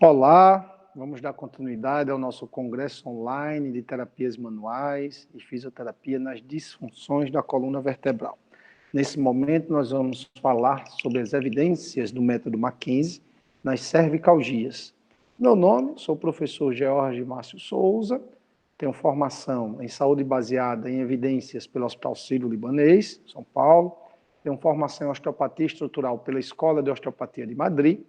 Olá, vamos dar continuidade ao nosso congresso online de terapias manuais e fisioterapia nas disfunções da coluna vertebral. Nesse momento, nós vamos falar sobre as evidências do método Mackenzie nas cervicalgias. Meu nome, sou o professor George Márcio Souza, tenho formação em saúde baseada em evidências pelo Hospital Sírio-Libanês, São Paulo, tenho formação em osteopatia estrutural pela Escola de Osteopatia de Madrid,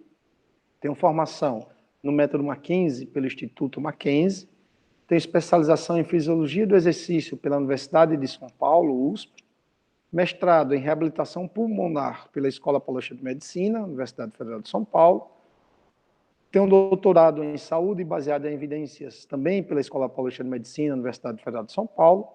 tenho formação no método Mackenzie pelo Instituto Mackenzie, tenho especialização em fisiologia do exercício pela Universidade de São Paulo, USP, mestrado em reabilitação pulmonar pela Escola Paulista de Medicina, Universidade Federal de São Paulo, tenho um doutorado em saúde baseada em evidências também pela Escola Paulista de Medicina, Universidade Federal de São Paulo,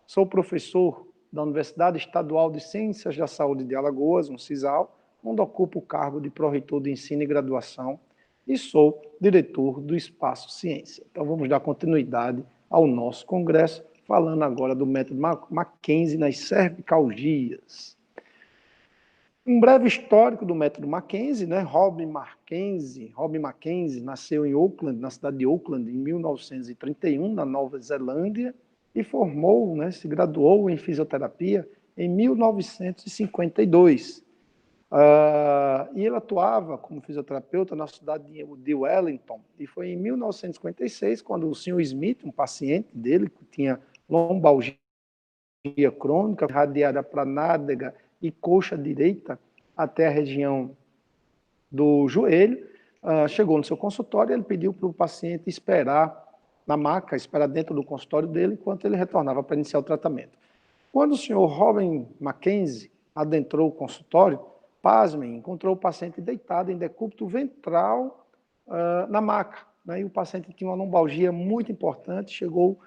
sou professor da Universidade Estadual de Ciências da Saúde de Alagoas, CISAL, onde ocupo o cargo de pró-reitor de ensino e graduação, e sou diretor do Espaço Ciência. Então, vamos dar continuidade ao nosso congresso, falando agora do método Mackenzie nas cervicalgias. Um breve histórico do método Mackenzie, né? Robin Mackenzie nasceu em Auckland, na cidade de Auckland, em 1931, na Nova Zelândia, e se graduou em fisioterapia em 1952. E ele atuava como fisioterapeuta na cidade de Wellington. E foi em 1956, quando o Sr. Smith, um paciente dele, que tinha lombalgia crônica, radiada para a nádega e coxa direita até a região do joelho, chegou no seu consultório e ele pediu para o paciente esperar na maca, esperar dentro do consultório dele, enquanto ele retornava para iniciar o tratamento. Quando o Sr. Robin Mackenzie adentrou o consultório, pasmem, encontrou o paciente deitado em decúbito ventral na maca, né? E o paciente tinha uma lombalgia muito importante, chegou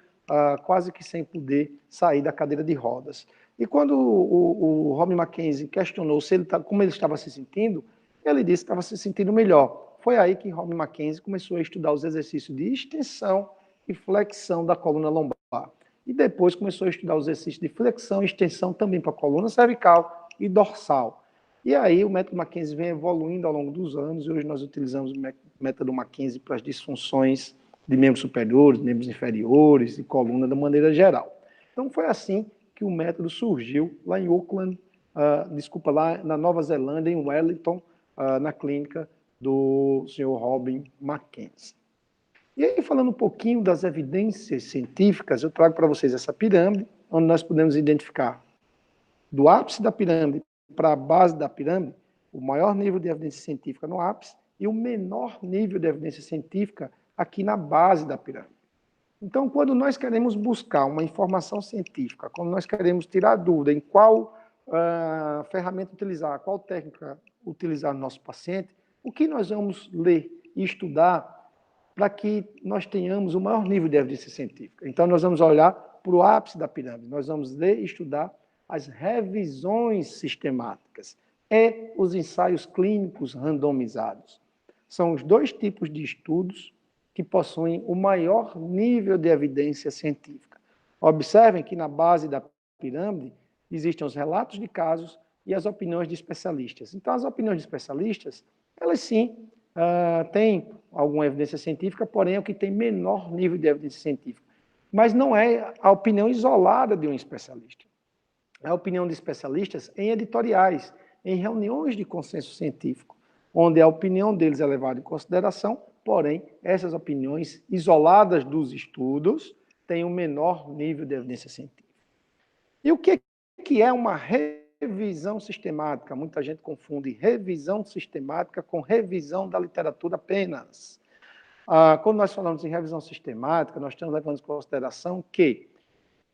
quase que sem poder sair da cadeira de rodas. E quando o Robin Mackenzie questionou como ele estava se sentindo, ele disse que estava se sentindo melhor. Foi aí que Robin Mackenzie começou a estudar os exercícios de extensão e flexão da coluna lombar. E depois começou a estudar os exercícios de flexão e extensão também para a coluna cervical e dorsal. E aí o método Mackenzie vem evoluindo ao longo dos anos, e hoje nós utilizamos o método Mackenzie para as disfunções de membros superiores, membros inferiores e coluna de maneira geral. Então foi assim que o método surgiu lá em Auckland, lá na Nova Zelândia, em Wellington, na clínica do Sr. Robin Mackenzie. E aí, falando um pouquinho das evidências científicas, eu trago para vocês essa pirâmide, onde nós podemos identificar do ápice da pirâmide para a base da pirâmide, o maior nível de evidência científica no ápice e o menor nível de evidência científica aqui na base da pirâmide. Então, quando nós queremos buscar uma informação científica, quando nós queremos tirar dúvida em qual ferramenta utilizar, qual técnica utilizar no nosso paciente, o que nós vamos ler e estudar para que nós tenhamos o maior nível de evidência científica? Então, nós vamos olhar para o ápice da pirâmide, nós vamos ler e estudar as revisões sistemáticas e os ensaios clínicos randomizados. São os dois tipos de estudos que possuem o maior nível de evidência científica. Observem que na base da pirâmide existem os relatos de casos e as opiniões de especialistas. Então, as opiniões de especialistas, elas sim têm alguma evidência científica, porém é o que tem menor nível de evidência científica. Mas não é a opinião isolada de um especialista. É a opinião de especialistas em editoriais, em reuniões de consenso científico, onde a opinião deles é levada em consideração, porém, essas opiniões isoladas dos estudos têm um menor nível de evidência científica. E o que é uma revisão sistemática? Muita gente confunde revisão sistemática com revisão da literatura apenas. Quando nós falamos em revisão sistemática, nós estamos levando em consideração que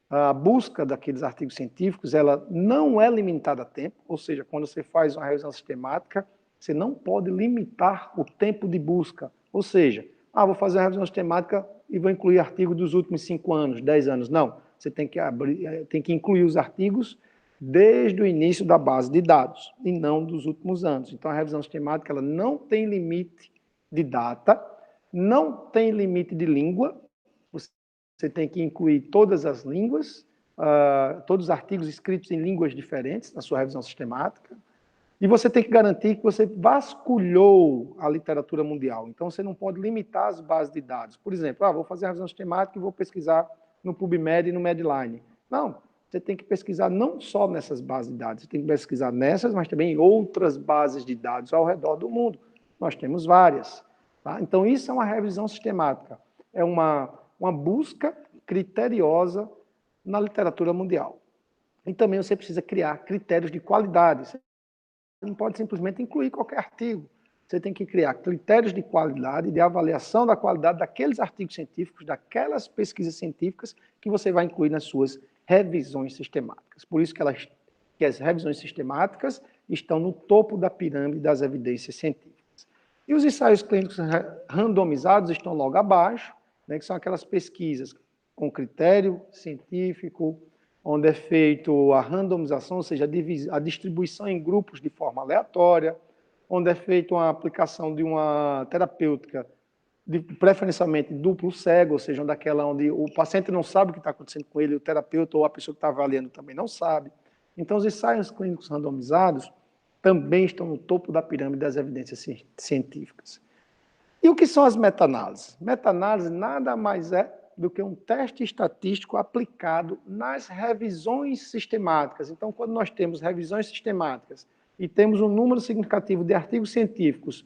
a busca daqueles artigos científicos, ela não é limitada a tempo, ou seja, quando você faz uma revisão sistemática, você não pode limitar o tempo de busca. Ou seja, vou fazer uma revisão sistemática e vou incluir artigos dos últimos 5 anos, 10 anos. Não, você tem que incluir os artigos desde o início da base de dados, e não dos últimos anos. Então, a revisão sistemática ela não tem limite de data, não tem limite de língua. Você tem que incluir todas as línguas, todos os artigos escritos em línguas diferentes na sua revisão sistemática. E você tem que garantir que você vasculhou a literatura mundial. Então, você não pode limitar as bases de dados. Por exemplo, vou fazer a revisão sistemática e vou pesquisar no PubMed e no Medline. Não, você tem que pesquisar não só nessas bases de dados, você tem que pesquisar nessas, mas também em outras bases de dados ao redor do mundo. Nós temos várias. Tá? Então, isso é uma revisão sistemática. É uma busca criteriosa na literatura mundial. E também você precisa criar critérios de qualidade. Você não pode simplesmente incluir qualquer artigo. Você tem que criar critérios de qualidade, de avaliação da qualidade daqueles artigos científicos, daquelas pesquisas científicas que você vai incluir nas suas revisões sistemáticas. Por isso que as revisões sistemáticas estão no topo da pirâmide das evidências científicas. E os ensaios clínicos randomizados estão logo abaixo, né, que são aquelas pesquisas com critério científico, onde é feito a randomização, ou seja, a distribuição em grupos de forma aleatória, onde é feita uma aplicação de uma terapêutica, preferencialmente duplo cego, ou seja, onde o paciente não sabe o que está acontecendo com ele, o terapeuta ou a pessoa que está avaliando também não sabe. Então, os ensaios clínicos randomizados também estão no topo da pirâmide das evidências científicas. E o que são as meta-análises? Meta-análise nada mais é do que um teste estatístico aplicado nas revisões sistemáticas. Então, quando nós temos revisões sistemáticas e temos um número significativo de artigos científicos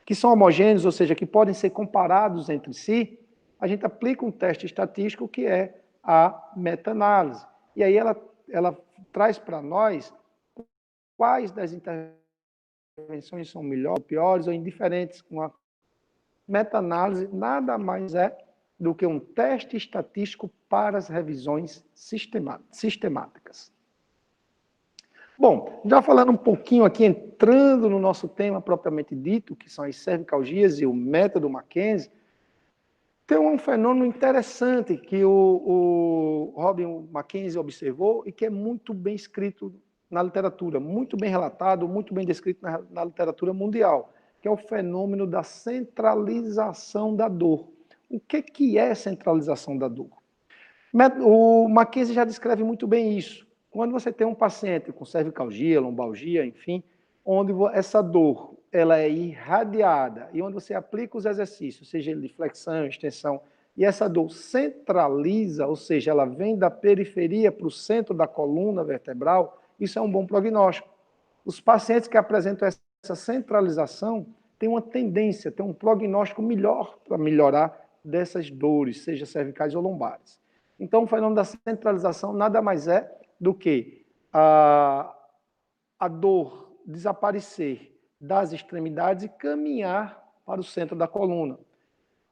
que são homogêneos, ou seja, que podem ser comparados entre si, a gente aplica um teste estatístico que é a meta-análise. E aí ela traz para nós quais das intervenções são melhores, piores ou indiferentes. Uma meta-análise nada mais é do que um teste estatístico para as revisões sistemáticas. Bom, já falando um pouquinho aqui, entrando no nosso tema propriamente dito, que são as cervicalgias e o método Mackenzie, tem um fenômeno interessante que o Robin Mackenzie observou e que é muito bem escrito na literatura, muito bem relatado, muito bem descrito na literatura mundial, que é o fenômeno da centralização da dor. O que é centralização da dor? O Mackenzie já descreve muito bem isso. Quando você tem um paciente com cervicalgia, lombalgia, enfim, onde essa dor ela é irradiada e onde você aplica os exercícios, seja ele de flexão, extensão, e essa dor centraliza, ou seja, ela vem da periferia para o centro da coluna vertebral, isso é um bom prognóstico. Os pacientes que apresentam essa centralização têm uma tendência, têm um prognóstico melhor para melhorar dessas dores, seja cervicais ou lombares. Então, o fenômeno da centralização nada mais é do que a dor desaparecer das extremidades e caminhar para o centro da coluna.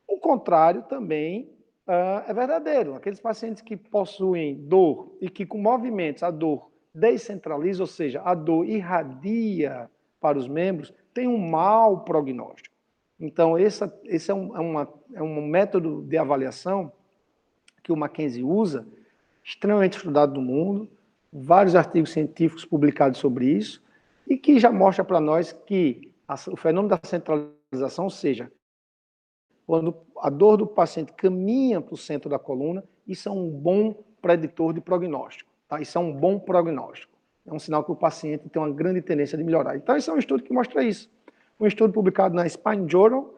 O contrário também é verdadeiro. Aqueles pacientes que possuem dor e que com movimentos a dor descentraliza, ou seja, a dor irradia para os membros, tem um mau prognóstico. Então, esse é um método de avaliação que o Mackenzie usa, extremamente estudado no mundo, vários artigos científicos publicados sobre isso, e que já mostra para nós que o fenômeno da centralização, ou seja, quando a dor do paciente caminha para o centro da coluna, isso é um bom preditor de prognóstico. Tá? Isso é um bom prognóstico. É um sinal que o paciente tem uma grande tendência de melhorar. Então, esse é um estudo que mostra isso. Um estudo publicado na Spine Journal,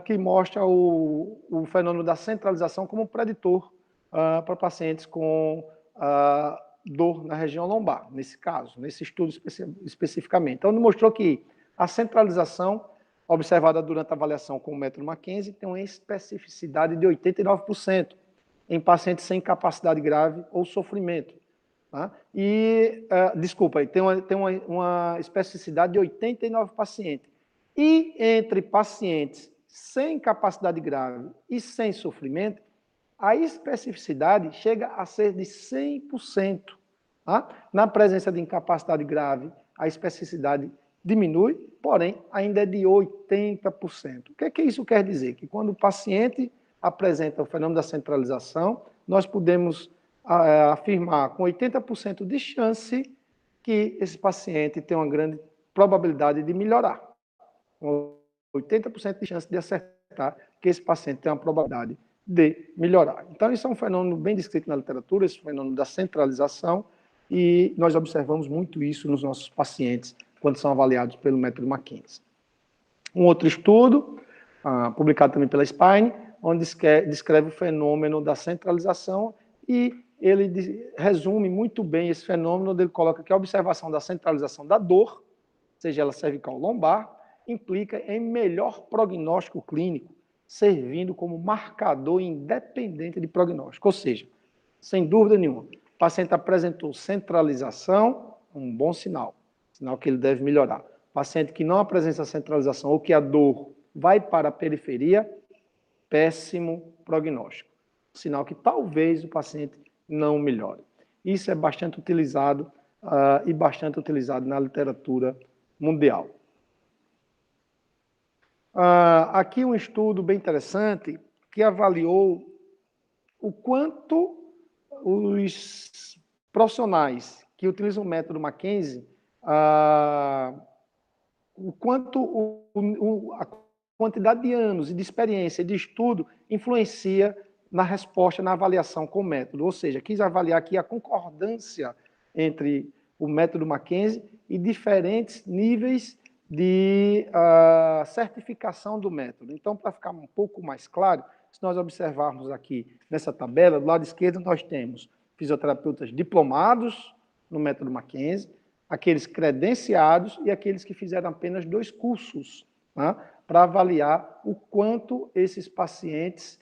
que mostra o fenômeno da centralização como preditor para pacientes com dor na região lombar, nesse caso, nesse estudo especificamente. Então, ele mostrou que a centralização observada durante a avaliação com o método Mackenzie tem uma especificidade de 89% em pacientes sem capacidade grave ou sofrimento. Tá? Desculpa, tem uma especificidade de 89 pacientes. E entre pacientes sem capacidade grave e sem sofrimento, a especificidade chega a ser de 100%. Tá? Na presença de incapacidade grave, a especificidade diminui, porém, ainda é de 80%. O que é que isso quer dizer? Que quando o paciente apresenta o fenômeno da centralização, nós podemos afirmar com 80% de chance que esse paciente tem uma grande probabilidade de melhorar. Com 80% de chance de acertar que esse paciente tem uma probabilidade de melhorar. Então, isso é um fenômeno bem descrito na literatura, esse fenômeno da centralização, e nós observamos muito isso nos nossos pacientes quando são avaliados pelo método Mackenzie. Um outro estudo, publicado também pela Spine, onde descreve o fenômeno da centralização, e ele resume muito bem esse fenômeno, onde ele coloca que a observação da centralização da dor, seja ela cervical ou lombar, implica em melhor prognóstico clínico, servindo como marcador independente de prognóstico. Ou seja, sem dúvida nenhuma, o paciente apresentou centralização, um bom sinal, sinal que ele deve melhorar. O paciente que não apresenta centralização ou que a dor vai para a periferia, péssimo prognóstico. Sinal que talvez o paciente não melhore. Isso é bastante utilizado e bastante utilizado na literatura mundial. Aqui um estudo bem interessante que avaliou o quanto os profissionais que utilizam o método Mackenzie, o quanto a quantidade de anos e de experiência, de estudo, influencia na resposta, na avaliação com o método. Ou seja, quis avaliar aqui a concordância entre o método Mackenzie e diferentes níveis de certificação do método. Então, para ficar um pouco mais claro, se nós observarmos aqui nessa tabela, do lado esquerdo nós temos fisioterapeutas diplomados no método Mackenzie, aqueles credenciados e aqueles que fizeram apenas 2 cursos, né, para avaliar o quanto esses pacientes,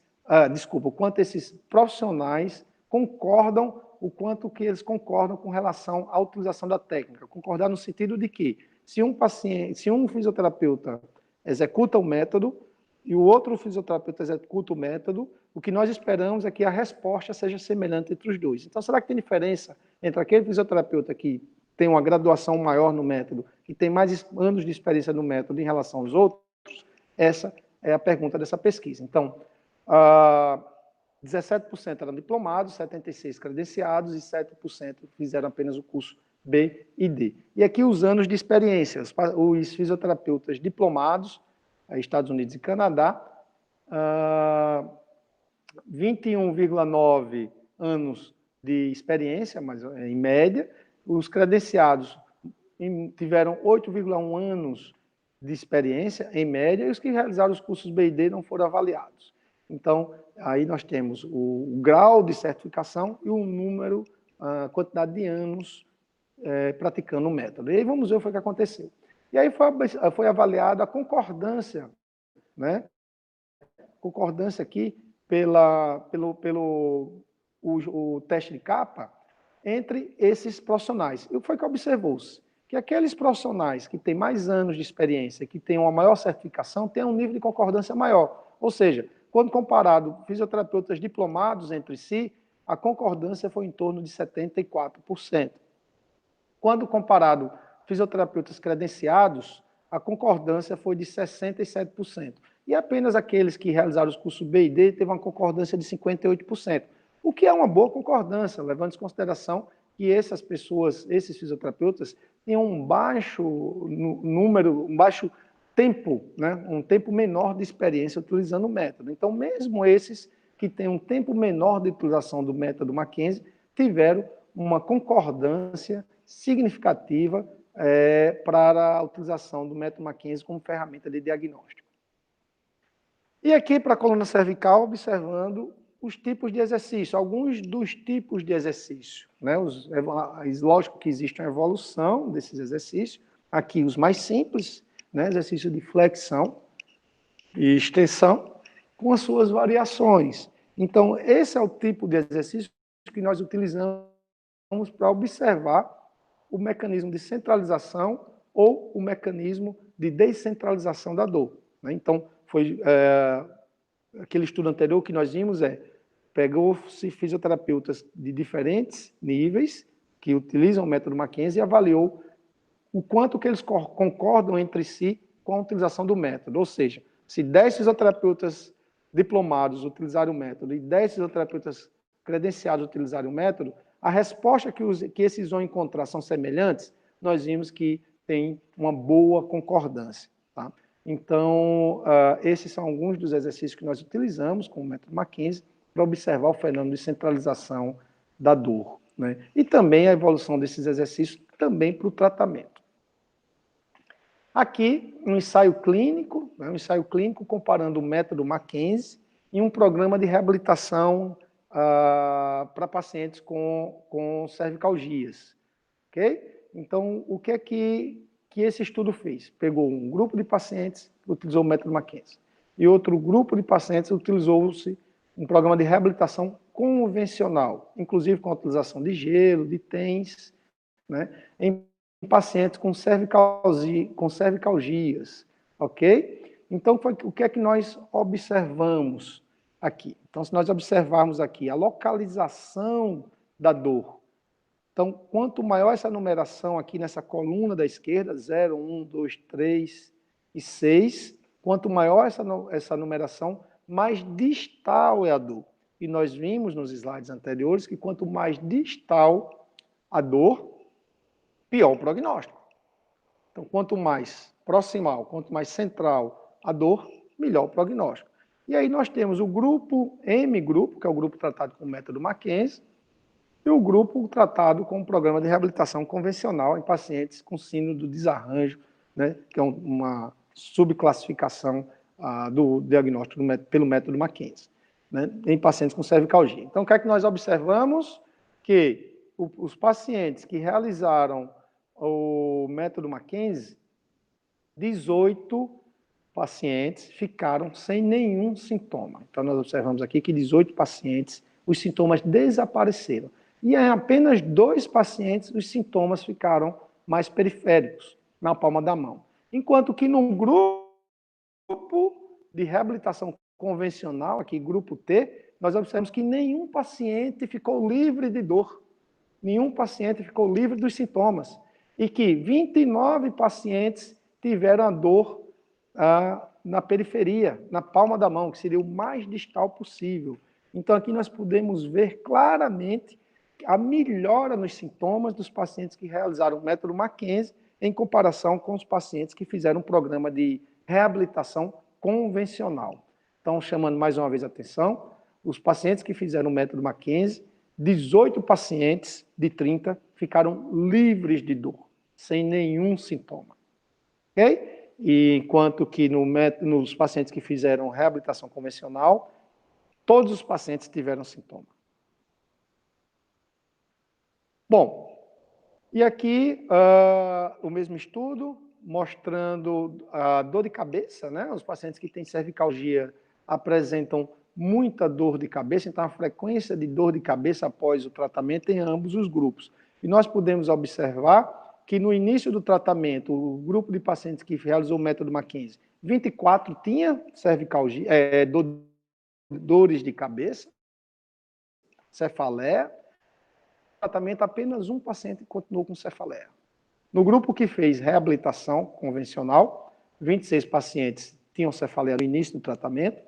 o quanto esses profissionais concordam, o quanto que eles concordam com relação à utilização da técnica. Concordar no sentido de que, se um fisioterapeuta executa o método e o outro fisioterapeuta executa o método, o que nós esperamos é que a resposta seja semelhante entre os dois. Então, será que tem diferença entre aquele fisioterapeuta que tem uma graduação maior no método, que tem mais anos de experiência no método em relação aos outros? Essa é a pergunta dessa pesquisa. Então, 17% eram diplomados, 76% credenciados e 7% fizeram apenas o curso B e D. E aqui os anos de experiência. Os fisioterapeutas diplomados, Estados Unidos e Canadá, 21,9 anos de experiência, mas em média. Os credenciados tiveram 8,1 anos de experiência, em média, e os que realizaram os cursos B e D não foram avaliados. Então, aí nós temos o grau de certificação e o número, a quantidade de anos praticando o método. E aí vamos ver o que aconteceu. E aí foi avaliada a concordância, né? Concordância aqui pelo teste de capa entre esses profissionais. E o que foi que observou-se? Que aqueles profissionais que têm mais anos de experiência, que têm uma maior certificação, têm um nível de concordância maior. Ou seja, quando comparado fisioterapeutas diplomados entre si, a concordância foi em torno de 74%. Quando comparado fisioterapeutas credenciados, a concordância foi de 67%. E apenas aqueles que realizaram os cursos B e D teve uma concordância de 58%. O que é uma boa concordância, levando em consideração que essas pessoas, esses fisioterapeutas, têm um baixo número, um baixo tempo, né? Um tempo menor de experiência utilizando o método. Então, mesmo esses que têm um tempo menor de utilização do método Mackenzie, tiveram uma concordância significativa para a utilização do método Mackenzie como ferramenta de diagnóstico. E aqui, para a coluna cervical, observando os tipos de exercício, alguns dos tipos de exercício, né? Lógico que existe uma evolução desses exercícios, aqui os mais simples, né? Exercício de flexão e extensão, com as suas variações. Então, esse é o tipo de exercício que nós utilizamos para observar o mecanismo de centralização ou o mecanismo de descentralização da dor, né? Então, foi aquele estudo anterior que nós vimos pegou-se fisioterapeutas de diferentes níveis que utilizam o método Mackenzie e avaliou o quanto que eles concordam entre si com a utilização do método. Ou seja, se 10 fisioterapeutas diplomados utilizarem o método e 10 fisioterapeutas credenciados utilizarem o método, a resposta que esses vão encontrar são semelhantes, nós vimos que tem uma boa concordância, tá? Então, esses são alguns dos exercícios que nós utilizamos com o método Mackenzie para observar o fenômeno de centralização da dor, né? E também a evolução desses exercícios também para o tratamento. Aqui, um ensaio clínico, né, um ensaio clínico comparando o método Mackenzie e um programa de reabilitação para pacientes com cervicalgias, ok? Então, o que é que esse estudo fez? Pegou um grupo de pacientes, utilizou o método Mackenzie, e outro grupo de pacientes utilizou-se um programa de reabilitação convencional, inclusive com a utilização de gelo, de TENS, né, em pacientes com cervicalgias, ok? Então, o que é que nós observamos aqui? Então, se nós observarmos aqui a localização da dor, então, quanto maior essa numeração aqui nessa coluna da esquerda, 0, 1, 2, 3 e 6, quanto maior essa numeração, mais distal é a dor. E nós vimos nos slides anteriores que quanto mais distal a dor, pior o prognóstico. Então, quanto mais proximal, quanto mais central a dor, melhor o prognóstico. E aí nós temos o grupo M-grupo, que é o grupo tratado com o método Mackenzie, e o grupo tratado com o programa de reabilitação convencional em pacientes com síndrome do desarranjo, né, que é uma subclassificação do diagnóstico pelo método Mackenzie, né, em pacientes com cervicalgia. Então, o que é que nós observamos? Que os pacientes que realizaram o método Mackenzie, 18 pacientes ficaram sem nenhum sintoma. Então, nós observamos aqui que 18 pacientes, os sintomas desapareceram. E em apenas 2 pacientes, os sintomas ficaram mais periféricos, na palma da mão. Enquanto que no grupo de reabilitação convencional, aqui grupo T, nós observamos que nenhum paciente ficou livre de dor. Nenhum paciente ficou livre dos sintomas. E que 29 pacientes tiveram a dor na periferia, na palma da mão, que seria o mais distal possível. Então, aqui nós podemos ver claramente a melhora nos sintomas dos pacientes que realizaram o método Mackenzie em comparação com os pacientes que fizeram um programa de reabilitação convencional. Então, chamando mais uma vez a atenção, os pacientes que fizeram o método Mackenzie, 18 pacientes de 30 ficaram livres de dor, sem nenhum sintoma. Ok? E enquanto que nos pacientes que fizeram reabilitação convencional, todos os pacientes tiveram sintoma. Bom, e aqui o mesmo estudo mostrando a dor de cabeça, né? Os pacientes que têm cervicalgia apresentam muita dor de cabeça, então a frequência de dor de cabeça após o tratamento em ambos os grupos. E nós podemos observar que no início do tratamento, o grupo de pacientes que realizou o método Mackenzie, 24 tinha cervicalgia, dores de cabeça, cefaleia. No tratamento, apenas um paciente continuou com cefaleia. No grupo que fez reabilitação convencional, 26 pacientes tinham cefaleia no início do tratamento,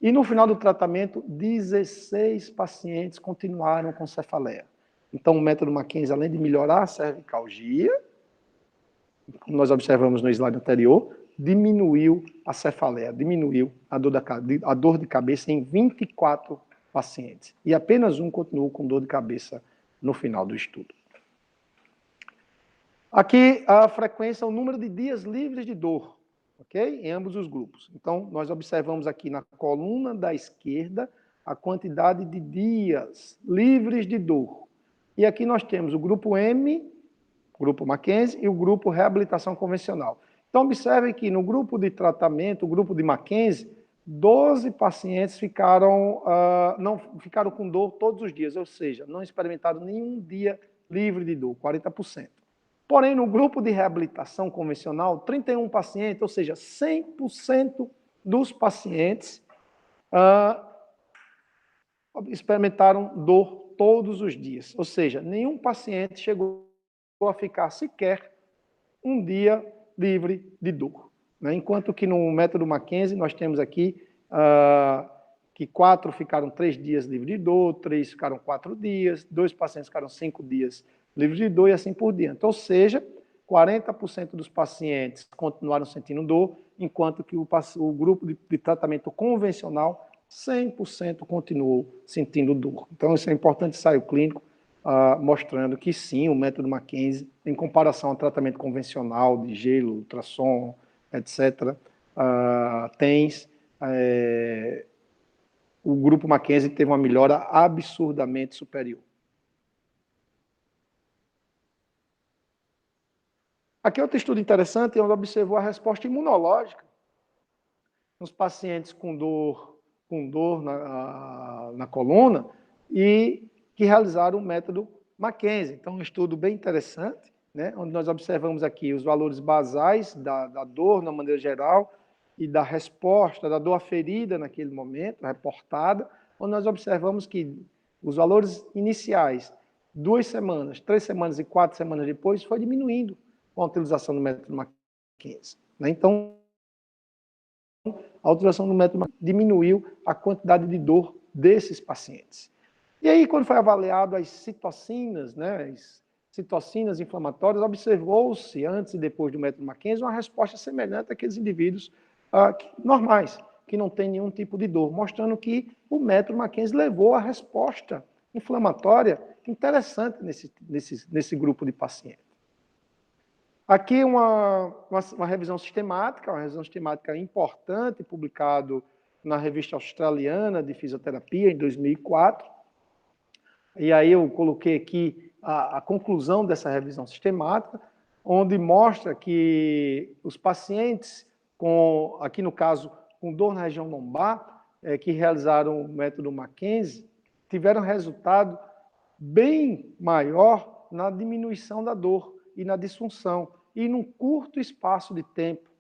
e no final do tratamento, 16 pacientes continuaram com cefaleia. Então, o método Mackenzie, além de melhorar a cervicalgia, como nós observamos no slide anterior, diminuiu a cefaleia, diminuiu a dor de cabeça em 24 pacientes. E apenas um continuou com dor de cabeça no final do estudo. Aqui a frequência, o número de dias livres de dor, ok? Em ambos os grupos. Então, nós observamos aqui na coluna da esquerda a quantidade de dias livres de dor. E aqui nós temos o grupo M, grupo Mackenzie, e o grupo reabilitação convencional. Então, observe que no grupo de tratamento, o grupo de Mackenzie, 12 pacientes não ficaram com dor todos os dias, ou seja, não experimentaram nenhum dia livre de dor, 40%. Porém, no grupo de reabilitação convencional, 31 pacientes, ou seja, 100% dos pacientes experimentaram dor todos os dias. Ou seja, nenhum paciente chegou a ficar sequer um dia livre de dor. Né? Enquanto que no método Mackenzie, nós temos aqui que 4 ficaram 3 dias livres de dor, 3 ficaram 4 dias, 2 pacientes ficaram 5 dias livres de dor e assim por diante. Ou seja, 40% dos pacientes continuaram sentindo dor, enquanto que o grupo de tratamento convencional, 100% continuou sentindo dor. Então, isso é importante, ensaio clínico, mostrando que sim, o método Mackenzie, em comparação ao tratamento convencional de gelo, ultrassom, etc., o grupo Mackenzie teve uma melhora absurdamente superior. Aqui é outro estudo interessante, onde observou a resposta imunológica nos pacientes com dor na coluna e que realizaram o método Mackenzie. Então, um estudo bem interessante, né, onde nós observamos aqui os valores basais da dor, na maneira geral, e da resposta, da dor aferida naquele momento, reportada, onde nós observamos que os valores iniciais, 2 semanas, 3 semanas e 4 semanas depois, foi diminuindo com a utilização do método Mackenzie. Né? Então, a utilização do método diminuiu a quantidade de dor desses pacientes. E aí, quando foi avaliado as citocinas, né, as citocinas inflamatórias, observou-se, antes e depois do método Mackenzie, uma resposta semelhante àqueles indivíduos normais, que não têm nenhum tipo de dor, mostrando que o método Mackenzie levou a resposta inflamatória interessante nesse grupo de pacientes. Aqui uma revisão sistemática importante, publicado na revista australiana de fisioterapia, em 2004. E aí eu coloquei aqui a conclusão dessa revisão sistemática, onde mostra que os pacientes aqui no caso, com dor na região lombar, que realizaram o método Mackenzie, tiveram resultado bem maior na diminuição da dor e na disfunção, e num curto espaço de tempo,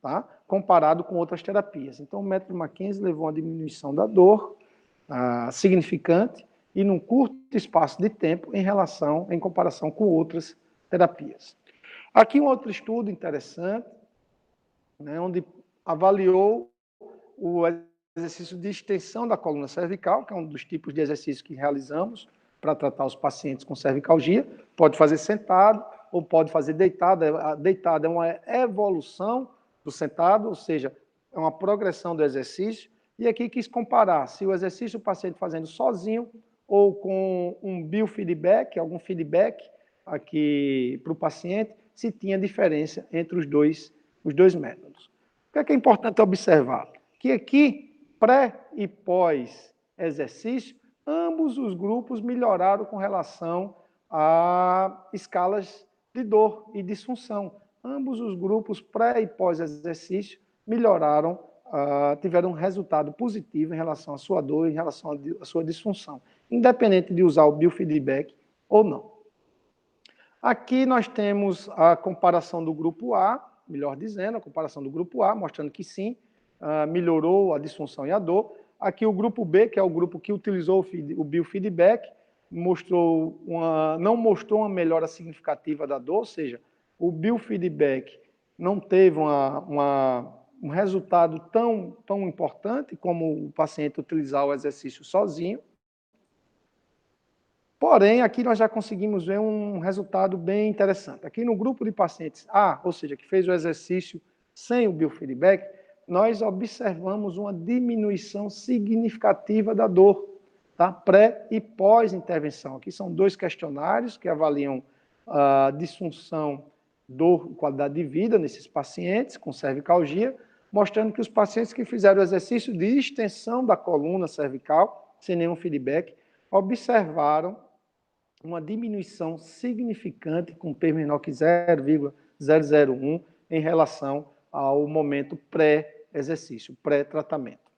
tá? Comparado com outras terapias. Então, o método Mackenzie levou a uma diminuição da dor significante e num curto espaço de tempo em comparação com outras terapias. Aqui um outro estudo interessante, né, onde avaliou o exercício de extensão da coluna cervical, que é um dos tipos de exercícios que realizamos para tratar os pacientes com cervicalgia. Pode fazer sentado ou pode fazer deitado. Deitado é uma evolução do sentado, ou seja, é uma progressão do exercício. E aqui quis comparar se o exercício o paciente fazendo sozinho ou com um biofeedback, algum feedback aqui para o paciente, se tinha diferença entre os dois métodos. O que é importante observar? Que aqui, pré e pós-exercício, ambos os grupos melhoraram com relação a escalas de dor e disfunção. Ambos os grupos, pré e pós-exercício, melhoraram, tiveram um resultado positivo em relação à sua dor, em relação à sua disfunção, independente de usar o biofeedback ou não. Aqui nós temos a comparação do grupo A, melhor dizendo, a comparação do grupo A, mostrando que sim, melhorou a disfunção e a dor. Aqui o grupo B, que é o grupo que utilizou o biofeedback, não mostrou uma melhora significativa da dor, ou seja, o biofeedback não teve um resultado tão importante como o paciente utilizar o exercício sozinho. Porém, aqui nós já conseguimos ver um resultado bem interessante. Aqui no grupo de pacientes A, ou seja, que fez o exercício sem o biofeedback, nós observamos uma diminuição significativa da dor, tá? Pré e pós-intervenção. Aqui são 2 questionários que avaliam a disfunção, dor e qualidade de vida nesses pacientes com cervicalgia, mostrando que os pacientes que fizeram o exercício de extensão da coluna cervical, sem nenhum feedback, observaram uma diminuição significante com P menor que 0,001 em relação ao momento pré-exercício, pré-tratamento.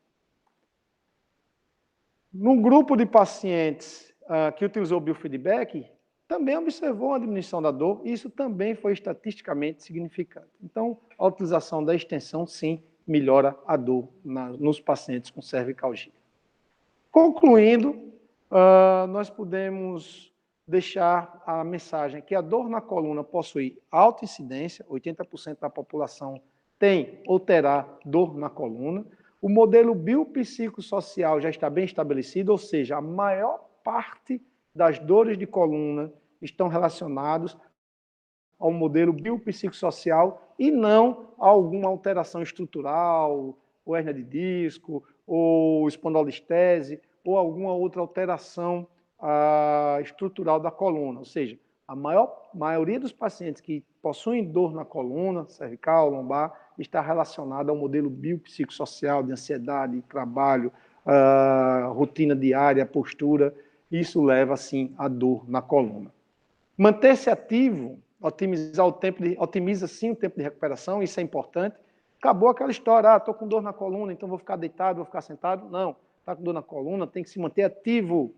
No grupo de pacientes que utilizou o biofeedback, também observou uma diminuição da dor, e isso também foi estatisticamente significante. Então, a utilização da extensão, sim, melhora a dor nos pacientes com cervicalgia. Concluindo, nós podemos deixar a mensagem que a dor na coluna possui alta incidência, 80% da população tem ou terá dor na coluna. O modelo biopsicossocial já está bem estabelecido, ou seja, a maior parte das dores de coluna estão relacionados ao modelo biopsicossocial e não a alguma alteração estrutural, ou hérnia de disco, ou espondilolistese, ou alguma outra alteração estrutural da coluna, ou seja, a maioria dos pacientes que possuem dor na coluna, cervical, lombar, está relacionada ao modelo biopsicossocial de ansiedade, trabalho, rotina diária, postura. Isso leva, sim, à dor na coluna. Manter-se ativo, otimiza, sim, o tempo de recuperação, isso é importante. Acabou aquela história, estou com dor na coluna, então vou ficar deitado, vou ficar sentado. Não, está com dor na coluna, tem que se manter ativo,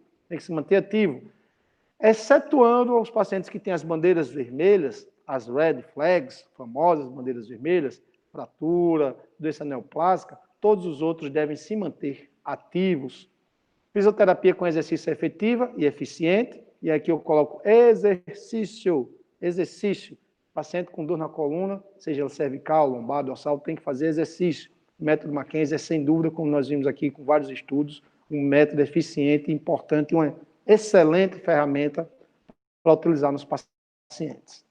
excetuando os pacientes que têm as bandeiras vermelhas, as red flags, famosas bandeiras vermelhas, fratura, doença neoplásica, todos os outros devem se manter ativos. Fisioterapia com exercício efetiva e eficiente, e aqui eu coloco exercício. Paciente com dor na coluna, seja cervical, lombar, dorsal, tem que fazer exercício. O método Mackenzie é, sem dúvida, como nós vimos aqui com vários estudos, um método eficiente, importante, uma excelente ferramenta para utilizar nos pacientes.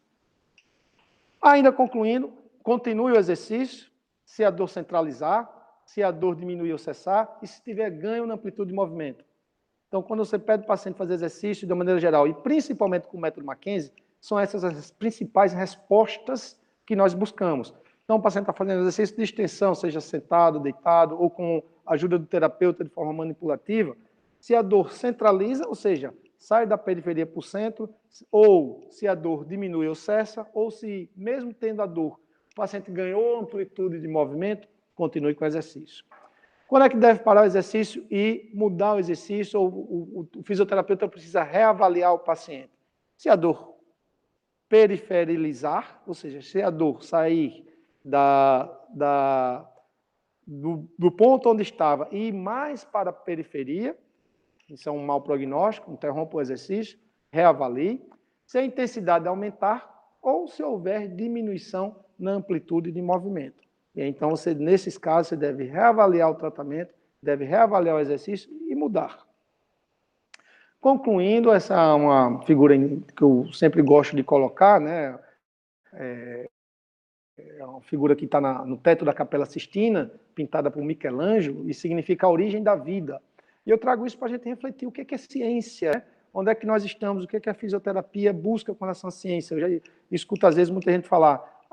Ainda concluindo, continue o exercício, se a dor centralizar, se a dor diminuir ou cessar, e se tiver ganho na amplitude de movimento. Então, quando você pede o paciente fazer exercício de uma maneira geral, e principalmente com o método Mackenzie, são essas as principais respostas que nós buscamos. Então, o paciente está fazendo exercício de extensão, seja sentado, deitado, ou com a ajuda do terapeuta de forma manipulativa. Se a dor centraliza, ou seja, sai da periferia para o centro, ou se a dor diminui ou cessa, ou se, mesmo tendo a dor, o paciente ganhou amplitude de movimento, continue com o exercício. Quando é que deve parar o exercício e mudar o exercício, ou o fisioterapeuta precisa reavaliar o paciente? Se a dor periferizar, ou seja, se a dor sair do ponto onde estava e ir mais para a periferia, isso é um mau prognóstico, interrompa o exercício, reavalie. Se a intensidade aumentar ou se houver diminuição na amplitude de movimento. E então, nesses casos, você deve reavaliar o tratamento, deve reavaliar o exercício e mudar. Concluindo, essa é uma figura que eu sempre gosto de colocar, né? É uma figura que está no teto da Capela Sistina, pintada por Michelangelo, e significa a origem da vida. E eu trago isso para a gente refletir o que é ciência, né? Onde é que nós estamos, o que é que a fisioterapia busca com relação à ciência. Eu já escuto, às vezes, muita gente falar,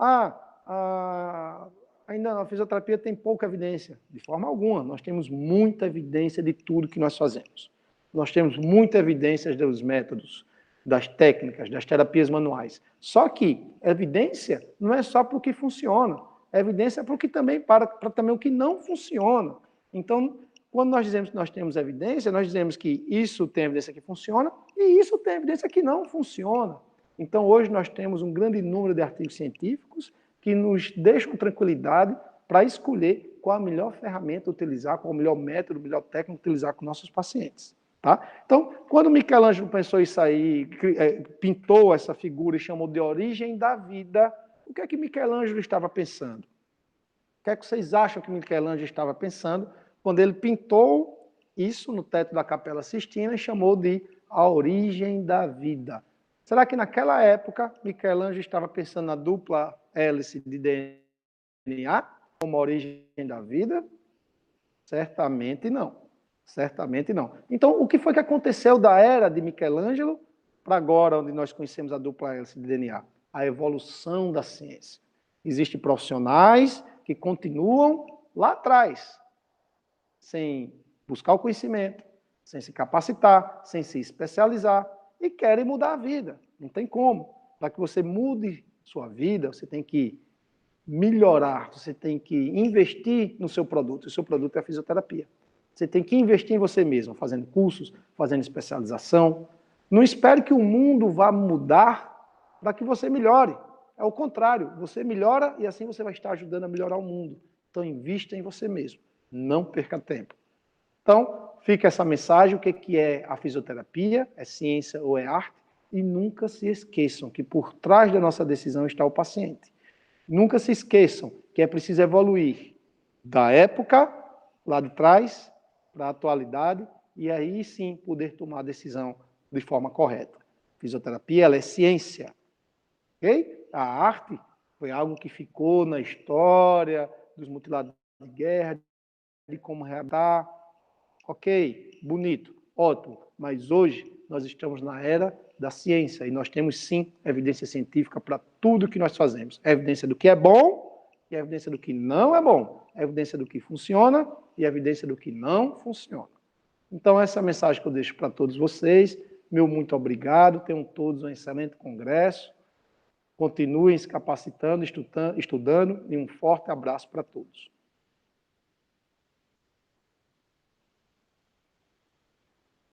ainda a fisioterapia tem pouca evidência. De forma alguma, nós temos muita evidência de tudo que nós fazemos. Nós temos muita evidência dos métodos, das técnicas, das terapias manuais. Só que evidência não é só para o que funciona, é evidência para também o que não funciona. Então, quando nós dizemos que nós temos evidência, nós dizemos que isso tem evidência que funciona e isso tem evidência que não funciona. Então, hoje nós temos um grande número de artigos científicos que nos deixam tranquilidade para escolher qual a melhor ferramenta utilizar, qual o melhor método, o melhor técnico utilizar com nossos pacientes. Tá? Então, quando Michelangelo pensou isso aí, pintou essa figura e chamou de origem da vida, o que é que Michelangelo estava pensando? O que é que vocês acham que Michelangelo estava pensando quando ele pintou isso no teto da Capela Sistina e chamou de a origem da vida? Será que naquela época Michelangelo estava pensando na dupla hélice de DNA como a origem da vida? Certamente não. Certamente não. Então, o que foi que aconteceu da era de Michelangelo para agora, onde nós conhecemos a dupla hélice de DNA? A evolução da ciência. Existem profissionais que continuam lá atrás, sem buscar o conhecimento, sem se capacitar, sem se especializar, e querem mudar a vida. Não tem como. Para que você mude sua vida, você tem que melhorar, você tem que investir no seu produto. O seu produto é a fisioterapia. Você tem que investir em você mesmo, fazendo cursos, fazendo especialização. Não espere que o mundo vá mudar para que você melhore. É o contrário, você melhora e assim você vai estar ajudando a melhorar o mundo. Então, invista em você mesmo. Não perca tempo. Então, fica essa mensagem, o que é a fisioterapia, é ciência ou é arte? E nunca se esqueçam que por trás da nossa decisão está o paciente. Nunca se esqueçam que é preciso evoluir da época, lá de trás, para a atualidade, e aí sim poder tomar a decisão de forma correta. Fisioterapia, ela é ciência. Okay? A arte foi algo que ficou na história dos mutilados de guerra, de como reabilitar. Ok, bonito, ótimo. Mas hoje nós estamos na era da ciência e nós temos, sim, evidência científica para tudo que nós fazemos. Evidência do que é bom e evidência do que não é bom. Evidência do que funciona e evidência do que não funciona. Então, essa é a mensagem que eu deixo para todos vocês. Meu muito obrigado. Tenham todos um excelente congresso. Continuem se capacitando, estudando e um forte abraço para todos.